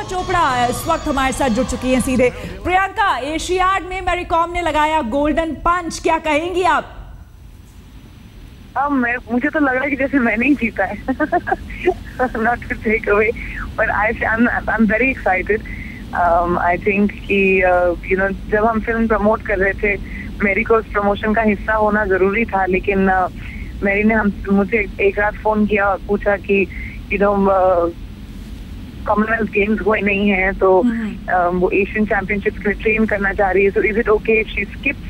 चोपड़ा इस वक्त हमारे साथ जुड़ चुकी हैं सीधे। प्रियंका, एशियाड में मैरी कॉम ने लगाया गोल्डन पंच, क्या कहेंगी आप? मुझे तो लग रहा है कि जैसे मैंने ही जीता है। Not to take away, but I'm very excited. I think कि जब हम फिल्म प्रमोट कर रहे थे, मेरी को उस प्रमोशन का हिस्सा होना जरूरी था, लेकिन मेरी ने मुझे एक रात फोन किया और पूछा कि कॉमनवेल्थ गेम्स हुए नहीं है तो वो एशियन चैंपियनशिप के लिए ट्रेन करना चाह रही है, so is it okay if she skips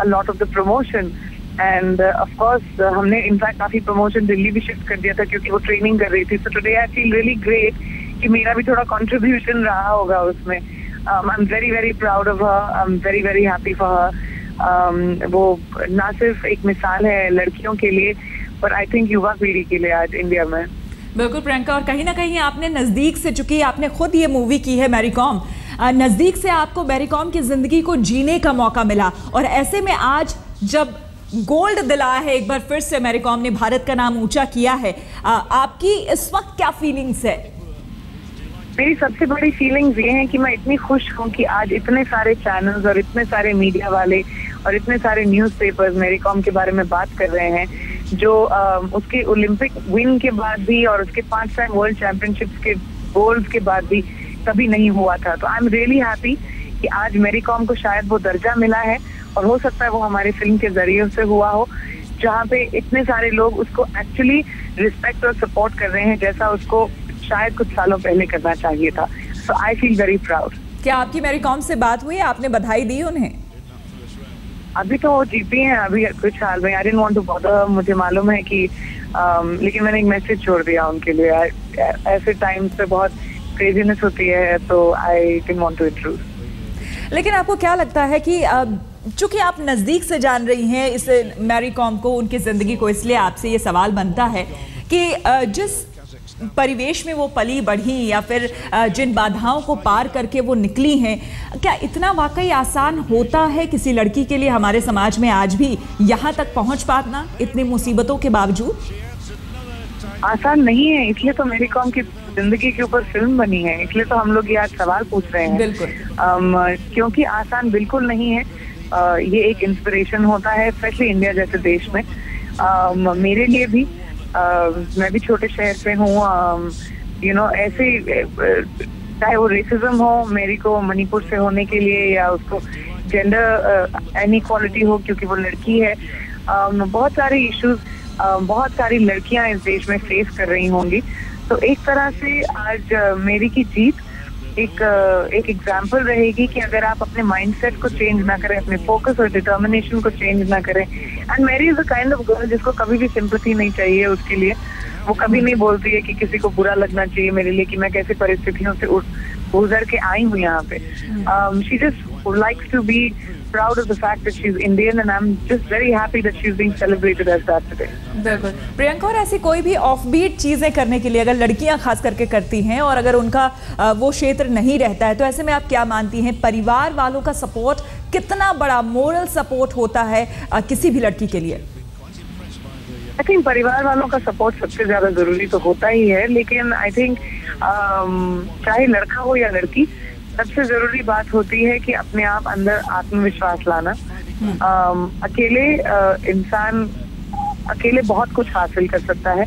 a lot of the promotion? End of course हमने इनफैक्ट काफी प्रमोशन दिल्ली भी शिफ्ट कर दिया था क्योंकि वो ट्रेनिंग कर रही थी। So today I feel really great कि मेरा भी थोड़ा कंट्रीब्यूशन रहा होगा उसमें। I am very very proud of her, I am very very happy for her. वो ना सिर्फ एक मिसाल है लड़कियों के लिए, पर आई थिंक युवा पीढ़ी के लिए आज इंडिया में। बिल्कुल प्रियंका, और कहीं ना कहीं आपने नजदीक से, चूंकि आपने खुद ये मूवी की है मैरी कॉम, नजदीक से आपको मैरी कॉम की जिंदगी को जीने का मौका मिला, और ऐसे में आज जब गोल्ड दिलाया है एक बार फिर से मैरी कॉम ने, भारत का नाम ऊंचा किया है, आपकी इस वक्त क्या फीलिंग्स है? मेरी सबसे बड़ी फीलिंग्स ये हैं कि मैं इतनी खुश हूँ कि आज इतने सारे चैनल्स और इतने सारे मीडिया वाले और इतने सारे न्यूज़पेपर्स मैरी कॉम के बारे में बात कर रहे हैं, जो उसके ओलंपिक विन के बाद भी और उसके 5 टाइम वर्ल्ड चैंपियनशिप्स के गोल्ड के बाद भी कभी नहीं हुआ था। तो आई एम रियली हैप्पी कि आज मैरी कॉम को शायद वो दर्जा मिला है, और हो सकता है वो हमारी फिल्म के जरिए से हुआ हो, जहाँ पे इतने सारे लोग उसको एक्चुअली रिस्पेक्ट और सपोर्ट कर रहे हैं जैसा उसको शायद कुछ सालों पहले करना चाहिए था। सो आई फील वेरी प्राउड। क्या आपकी मैरी कॉम से बात हुई, आपने बधाई दी उन्हें? अभी तो वो जीती हैं अभी कुछ हाल में। I didn't want to bother, मुझे मालूम है कि लेकिन मैंने एक मैसेज छोड़ दिया उनके लिए। ऐसे टाइम्स पे बहुत क्रेजीनेस होती है, तो I didn't want to intrude. लेकिन आपको क्या लगता है कि चूंकि आप नज़दीक से जान रही हैं इस मैरी कॉम को, उनकी ज़िंदगी को, इसलिए आपसे ये सवाल बनता है कि जिस परिवेश में वो पली बढ़ी या फिर जिन बाधाओं को पार करके वो निकली हैं, क्या इतना वाकई आसान होता है किसी लड़की के लिए हमारे समाज में आज भी यहाँ तक पहुँच पाना इतनी मुसीबतों के बावजूद? आसान नहीं है, इसलिए तो मेरी कॉम की जिंदगी के ऊपर फिल्म बनी है, इसलिए तो हम लोग ये आज सवाल पूछ रहे हैं। बिल्कुल। क्योंकि आसान बिल्कुल नहीं है। ये एक इंस्पिरेशन होता है, स्पेशली इंडिया जैसे देश में। मेरे लिए भी, मैं भी छोटे शहर से हूँ, ऐसे चाहे वो रेसिज्म हो मेरी को मणिपुर से होने के लिए, या उसको जेंडर इनइक्वालिटी हो क्योंकि वो लड़की है, बहुत सारे इश्यूज बहुत सारी लड़कियां इस देश में फेस कर रही होंगी। तो एक तरह से आज मेरी की जीत एक एग्जाम्पल रहेगी कि अगर आप अपने माइंडसेट को चेंज ना करें, अपने फोकस और डिटर्मिनेशन को चेंज ना करें। एंड मेरी is a kind of girl जिसको कभी भी सिंपैथी नहीं चाहिए उसके लिए। वो कभी नहीं बोलती है कि किसी को बुरा लगना चाहिए मेरे लिए कि मैं कैसे परिस्थितियों से गुजर के आई हूँ यहाँ पे। She just likes to be proud of the fact that she's Indian, and I'm just very happy that she's being celebrated as that today. बिल्कुल प्रियंका, और ऐसी कोई भी ऑफबीट चीजें करने के लिए अगर लड़कियां खास करके करती हैं और अगर उनका वो क्षेत्र नहीं रहता है, तो ऐसे में आप क्या मानती हैं परिवार वालों का सपोर्ट कितना बड़ा मोरल सपोर्ट होता है किसी भी लड़की के लिए? आई थिंक परिवार वालों का सपोर्ट सबसे ज्यादा जरूरी तो होता ही है, लेकिन आई थिंक चाहे लड़का हो या लड़की, सबसे जरूरी बात होती है कि अपने आप अंदर आत्मविश्वास लाना। अकेले इंसान अकेले बहुत कुछ हासिल कर सकता है,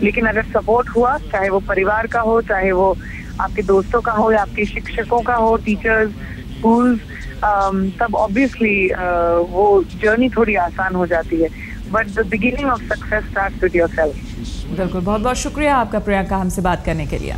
लेकिन अगर सपोर्ट हुआ, चाहे वो परिवार का हो, चाहे वो आपके दोस्तों का हो या आपके शिक्षकों का हो, टीचर्स, स्कूल्स, तब ऑब्वियसली वो जर्नी थोड़ी आसान हो जाती है। But the beginning of success starts with yourself. बिल्कुल, बहुत बहुत शुक्रिया आपका प्रियंका हमसे बात करने के लिए।